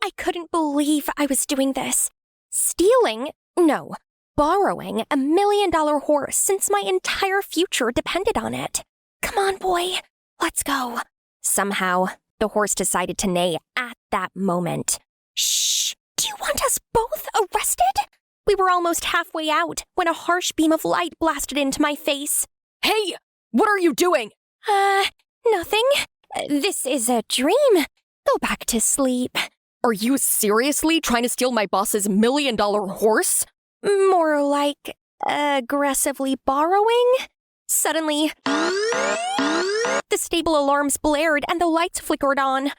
I couldn't believe I was doing this. Stealing? No, borrowing $1 million horse since my entire future depended on it. Come on, boy, let's go. Somehow, the horse decided to neigh at that moment. Shh! Do you want us both arrested? We were almost halfway out when a harsh beam of light blasted into my face. Hey! What are you doing? Nothing. This is a dream. Go back to sleep. Are you seriously trying to steal my boss's $1 million horse? More like aggressively borrowing? Suddenly, the stable alarms blared and the lights flickered on.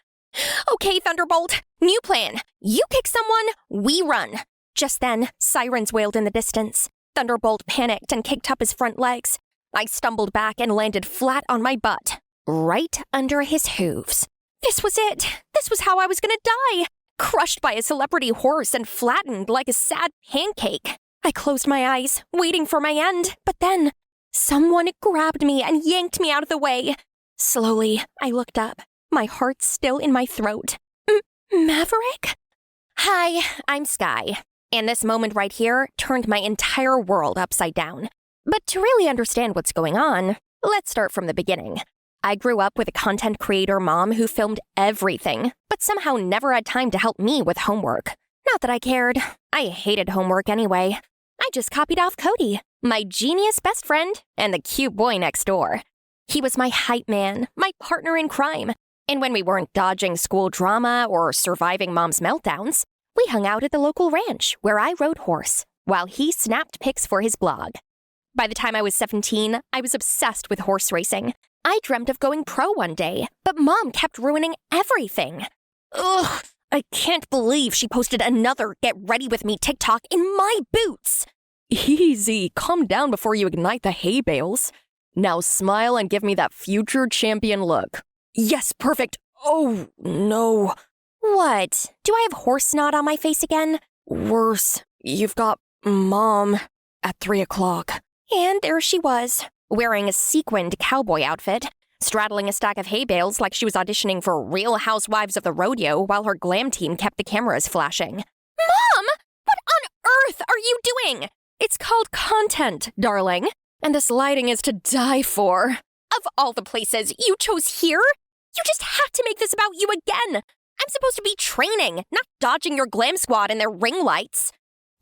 Okay, Thunderbolt, new plan. You kick someone, we run. Just then, sirens wailed in the distance. Thunderbolt panicked and kicked up his front legs. I stumbled back and landed flat on my butt, right under his hooves. This was it. This was how I was gonna die. Crushed by a celebrity horse and flattened like a sad pancake. I closed my eyes, waiting for my end, but then someone grabbed me and yanked me out of the way. Slowly, I looked up, my heart still in my throat. Maverick? Hi, I'm Sky, and this moment right here turned my entire world upside down. But to really understand what's going on, let's start from the beginning. I grew up with a content creator mom who filmed everything, but somehow never had time to help me with homework. Not that I cared. I hated homework anyway. I just copied off Cody, my genius best friend, and the cute boy next door. He was my hype man, my partner in crime. And when we weren't dodging school drama or surviving mom's meltdowns, we hung out at the local ranch where I rode horse, while he snapped pics for his blog. By the time I was 17, I was obsessed with horse racing. I dreamt of going pro one day, but Mom kept ruining everything. Ugh, I can't believe she posted another Get Ready With Me TikTok in my boots. Easy, calm down before you ignite the hay bales. Now smile and give me that future champion look. Yes, perfect. Oh, no. What? Do I have horse snot on my face again? Worse, you've got Mom at 3 o'clock. And there she was, wearing a sequined cowboy outfit, straddling a stack of hay bales like she was auditioning for Real Housewives of the Rodeo while her glam team kept the cameras flashing. Mom! What on earth are you doing? It's called content, darling. And this lighting is to die for. Of all the places, you chose here? You just had to make this about you again. I'm supposed to be training, not dodging your glam squad and their ring lights.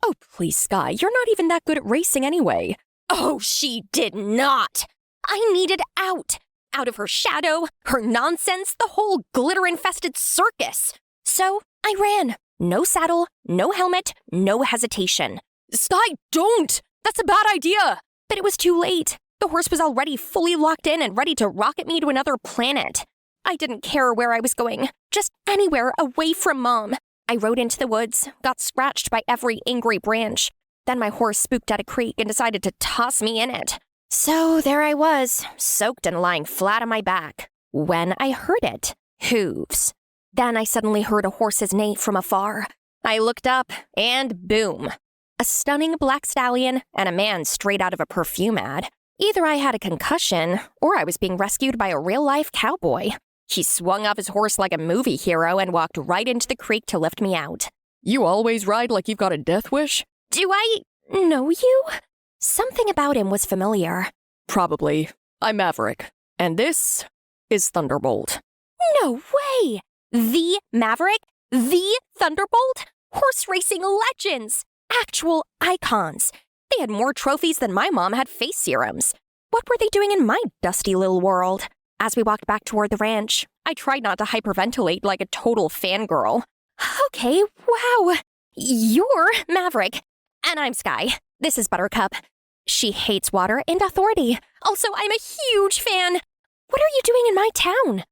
Oh, please, Sky, you're not even that good at racing anyway. Oh, she did not. I needed out. Out of her shadow, her nonsense, the whole glitter-infested circus. So I ran. No saddle, no helmet, no hesitation. Sky, don't! That's a bad idea! But it was too late. The horse was already fully locked in and ready to rocket me to another planet. I didn't care where I was going, just anywhere away from Mom. I rode into the woods, got scratched by every angry branch. Then my horse spooked at a creek and decided to toss me in it. So there I was, soaked and lying flat on my back, when I heard it. Hooves. Then I suddenly heard a horse's neigh from afar. I looked up, and boom. A stunning black stallion and a man straight out of a perfume ad. Either I had a concussion, or I was being rescued by a real-life cowboy. He swung off his horse like a movie hero and walked right into the creek to lift me out. You always ride like you've got a death wish? Do I know you? Something about him was familiar. Probably. I'm Maverick. And this is Thunderbolt. No way! The Maverick? The Thunderbolt? Horse racing legends! Actual icons. They had more trophies than my mom had face serums. What were they doing in my dusty little world? As we walked back toward the ranch, I tried not to hyperventilate like a total fangirl. Okay, wow. You're Maverick. And I'm Sky. This is Buttercup. She hates water and authority. Also, I'm a huge fan. What are you doing in my town?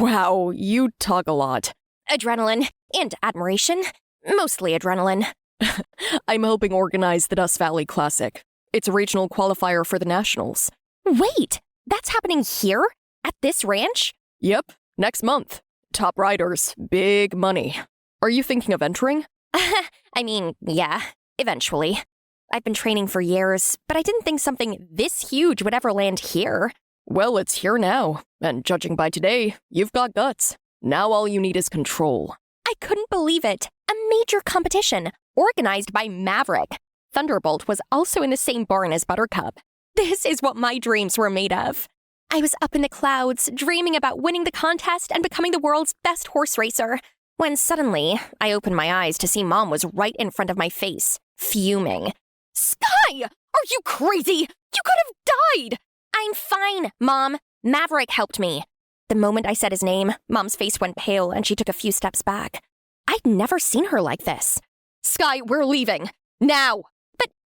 Wow, you talk a lot. Adrenaline and admiration. Mostly adrenaline. I'm helping organize the Dust Valley Classic. It's a regional qualifier for the Nationals. Wait, that's happening here? At this ranch? Yep, next month. Top riders, big money. Are you thinking of entering? I mean, yeah, eventually. I've been training for years, but I didn't think something this huge would ever land here. Well, it's here now, and judging by today, you've got guts. Now all you need is control. I couldn't believe it. A major competition, organized by Maverick. Thunderbolt was also in the same barn as Buttercup. This is what my dreams were made of. I was up in the clouds, dreaming about winning the contest and becoming the world's best horse racer, when suddenly I opened my eyes to see Mom was right in front of my face, fuming. Sky! Are you crazy? You could have died! I'm fine, Mom. Maverick helped me. The moment I said his name, Mom's face went pale and she took a few steps back. I'd never seen her like this. Sky, we're leaving. Now!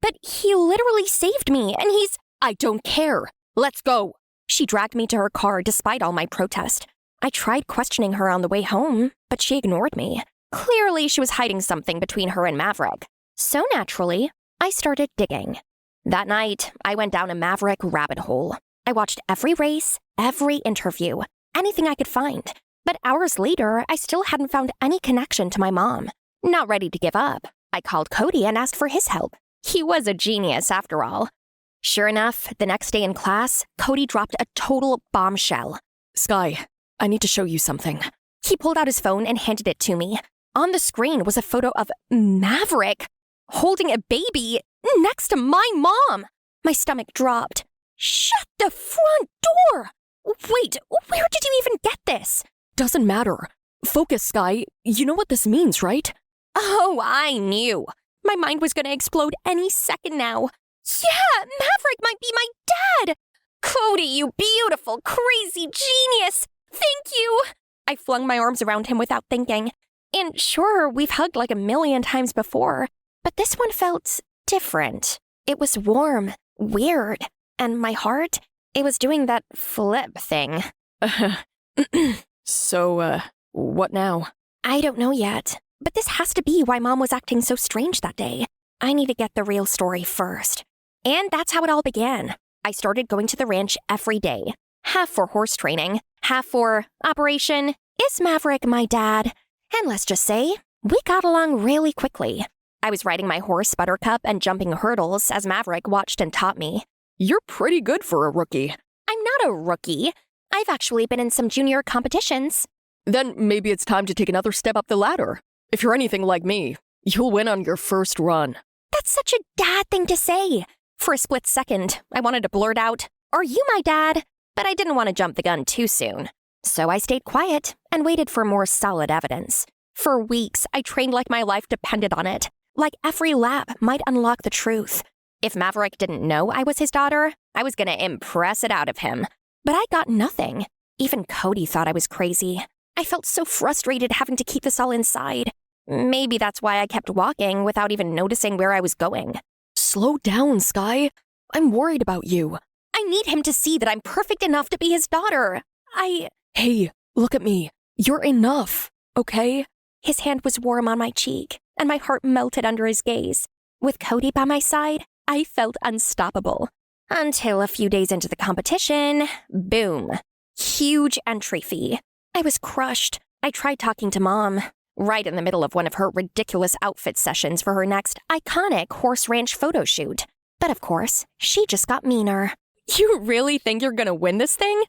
But he literally saved me, and he's— I don't care. Let's go. She dragged me to her car despite all my protest. I tried questioning her on the way home, but she ignored me. Clearly, she was hiding something between her and Maverick. So naturally, I started digging. That night, I went down a Maverick rabbit hole. I watched every race, every interview, anything I could find. But hours later, I still hadn't found any connection to my mom. Not ready to give up, I called Cody and asked for his help. He was a genius, after all. Sure enough, the next day in class, Cody dropped a total bombshell. Sky, I need to show you something. He pulled out his phone and handed it to me. On the screen was a photo of Maverick holding a baby next to my mom. My stomach dropped. Shut the front door! Wait, where did you even get this? Doesn't matter. Focus, Sky. You know what this means, right? Oh, I knew. My mind was going to explode any second now. Yeah, Maverick might be my dad! Cody, you beautiful, crazy genius! Thank you! I flung my arms around him without thinking. And sure, we've hugged like a million times before, but this one felt different. It was warm, weird, and my heart, it was doing that flip thing. So, what now? I don't know yet, but this has to be why Mom was acting so strange that day. I need to get the real story first. And that's how it all began. I started going to the ranch every day, half for horse training, half for Operation Is Maverick My Dad? And let's just say, we got along really quickly. I was riding my horse Buttercup and jumping hurdles as Maverick watched and taught me. You're pretty good for a rookie. I'm not a rookie. I've actually been in some junior competitions. Then maybe it's time to take another step up the ladder. If you're anything like me, you'll win on your first run. That's such a dad thing to say. For a split second, I wanted to blurt out, "Are you my dad?" But I didn't want to jump the gun too soon. So I stayed quiet and waited for more solid evidence. For weeks, I trained like my life depended on it. Like every lap might unlock the truth. If Maverick didn't know I was his daughter, I was gonna impress it out of him. But I got nothing. Even Cody thought I was crazy. I felt so frustrated having to keep this all inside. Maybe that's why I kept walking without even noticing where I was going. Slow down, Sky. I'm worried about you. I need him to see that I'm perfect enough to be his daughter. Hey, look at me. You're enough, okay? His hand was warm on my cheek, and my heart melted under his gaze. With Cody by my side, I felt unstoppable. Until a few days into the competition, boom. Huge entry fee. I was crushed. I tried talking to Mom, right in the middle of one of her ridiculous outfit sessions for her next iconic horse ranch photo shoot. But of course, she just got meaner. You really think you're gonna win this thing?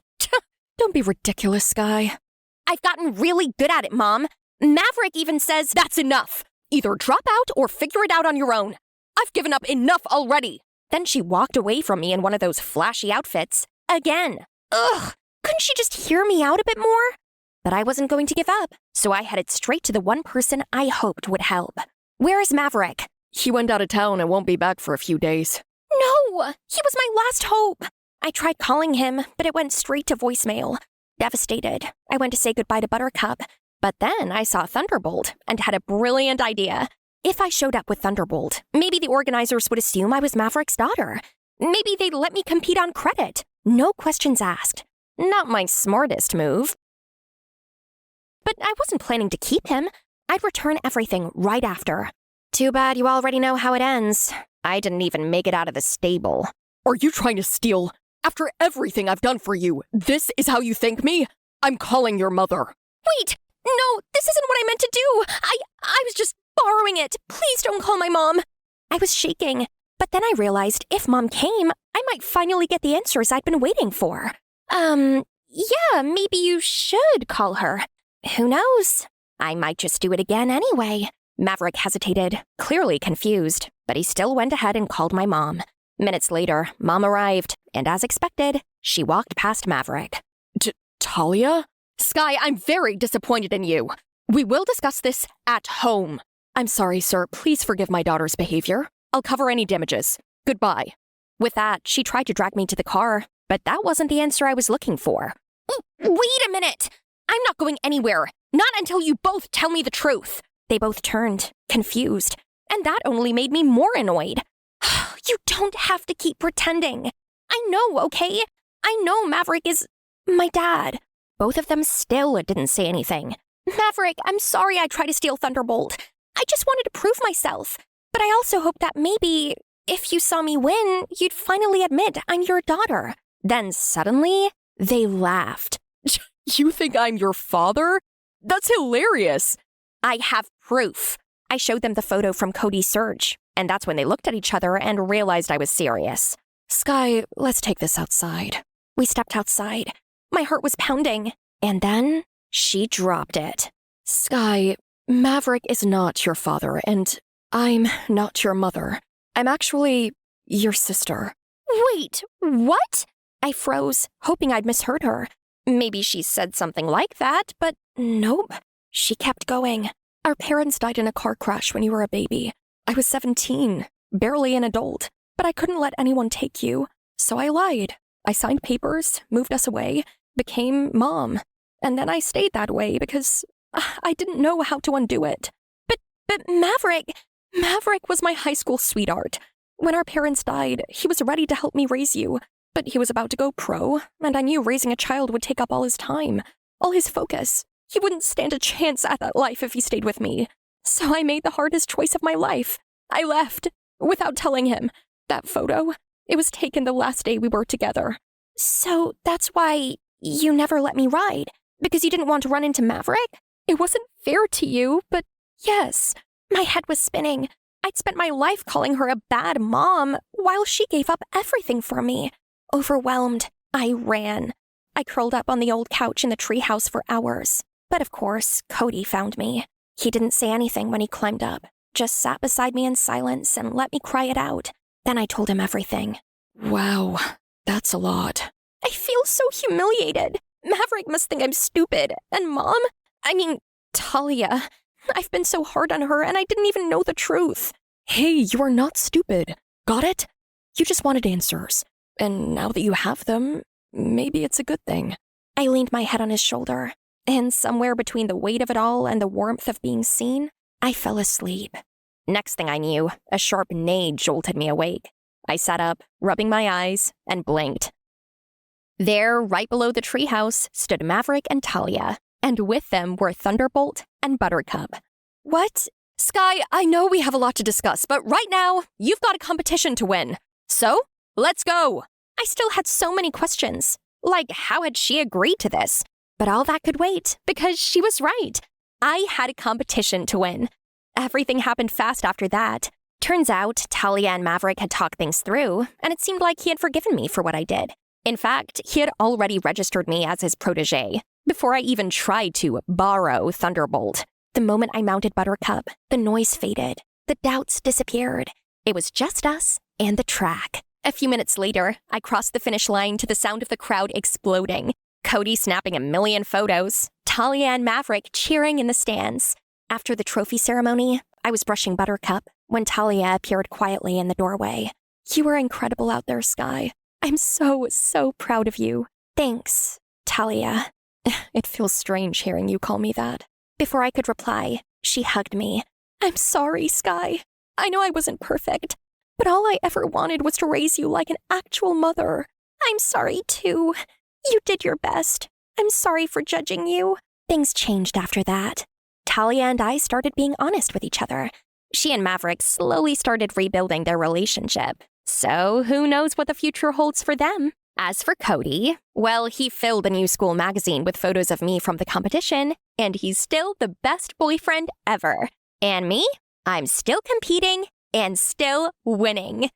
Don't be ridiculous, Sky. I've gotten really good at it, Mom. Maverick even says, "That's enough. Either drop out or figure it out on your own. I've given up enough already." Then she walked away from me in one of those flashy outfits. Again. Ugh! Couldn't she just hear me out a bit more? But I wasn't going to give up, so I headed straight to the one person I hoped would help. Where is Maverick? He went out of town and won't be back for a few days. No! He was my last hope! I tried calling him, but it went straight to voicemail. Devastated, I went to say goodbye to Buttercup. But then I saw Thunderbolt and had a brilliant idea. If I showed up with Thunderbolt, maybe the organizers would assume I was Maverick's daughter. Maybe they'd let me compete on credit. No questions asked. Not my smartest move. But I wasn't planning to keep him. I'd return everything right after. Too bad you already know how it ends. I didn't even make it out of the stable. Are you trying to steal? After everything I've done for you, this is how you thank me? I'm calling your mother. Wait! No, this isn't what I meant to do! I was just borrowing it. Please don't call my mom. I was shaking, but then I realized if Mom came, I might finally get the answers I'd been waiting for. Yeah, maybe you should call her. Who knows? I might just do it again anyway. Maverick hesitated, clearly confused, but he still went ahead and called my mom. Minutes later, Mom arrived, and as expected, she walked past Maverick. Talia? Sky, I'm very disappointed in you. We will discuss this at home. I'm sorry, sir. Please forgive my daughter's behavior. I'll cover any damages. Goodbye. With that, she tried to drag me to the car, but that wasn't the answer I was looking for. Wait a minute! I'm not going anywhere. Not until you both tell me the truth. They both turned, confused, and that only made me more annoyed. You don't have to keep pretending. I know, okay? I know Maverick is my dad. Both of them still didn't say anything. Maverick, I'm sorry I tried to steal Thunderbolt. I just wanted to prove myself. But I also hope that maybe, if you saw me win, you'd finally admit I'm your daughter. Then suddenly, they laughed. You think I'm your father? That's hilarious. I have proof. I showed them the photo from Cody's search, and that's when they looked at each other and realized I was serious. Sky, let's take this outside. We stepped outside. My heart was pounding. And then she dropped it. Sky, Maverick is not your father, and I'm not your mother. I'm actually your sister. Wait, what? I froze, hoping I'd misheard her. Maybe she said something like that, but nope. She kept going. Our parents died in a car crash when you were a baby. I was 17, barely an adult, but I couldn't let anyone take you, so I lied. I signed papers, moved us away, became mom, and then I stayed that way because I didn't know how to undo it. But Maverick was my high school sweetheart. When our parents died, he was ready to help me raise you, but he was about to go pro, and I knew raising a child would take up all his time, all his focus. He wouldn't stand a chance at that life if he stayed with me. So I made the hardest choice of my life. I left, without telling him. That photo, it was taken the last day we were together. So that's why you never let me ride? Because you didn't want to run into Maverick? It wasn't fair to you, but yes. My head was spinning. I'd spent my life calling her a bad mom, while she gave up everything for me. Overwhelmed, I ran. I curled up on the old couch in the treehouse for hours. But of course, Cody found me. He didn't say anything when he climbed up, just sat beside me in silence and let me cry it out. Then I told him everything. Wow, that's a lot. I feel so humiliated. Maverick must think I'm stupid. And Mom? Talia. I've been so hard on her and I didn't even know the truth. Hey, you are not stupid. Got it? You just wanted answers. And now that you have them, maybe it's a good thing. I leaned my head on his shoulder, and somewhere between the weight of it all and the warmth of being seen, I fell asleep. Next thing I knew, a sharp neigh jolted me awake. I sat up, rubbing my eyes, and blinked. There, right below the treehouse, stood Maverick and Talia, and with them were Thunderbolt and Buttercup. What? Sky, I know we have a lot to discuss, but right now, you've got a competition to win. So, let's go! I still had so many questions. Like, how had she agreed to this? But all that could wait, because she was right. I had a competition to win. Everything happened fast after that. Turns out, Talia and Maverick had talked things through, and it seemed like he had forgiven me for what I did. In fact, he had already registered me as his protege, before I even tried to borrow Thunderbolt. The moment I mounted Buttercup, the noise faded. The doubts disappeared. It was just us and the track. A few minutes later, I crossed the finish line to the sound of the crowd exploding. Cody snapping a million photos, Talia and Maverick cheering in the stands. After the trophy ceremony, I was brushing Buttercup when Talia appeared quietly in the doorway. You were incredible out there, Sky. I'm so proud of you. Thanks, Talia. It feels strange hearing you call me that. Before I could reply, she hugged me. I'm sorry, Sky. I know I wasn't perfect, but all I ever wanted was to raise you like an actual mother. I'm sorry, too. You did your best. I'm sorry for judging you. Things changed after that. Talia and I started being honest with each other. She and Maverick slowly started rebuilding their relationship. So who knows what the future holds for them? As for Cody, well, he filled a new school magazine with photos of me from the competition, and he's still the best boyfriend ever. And me? I'm still competing and still winning.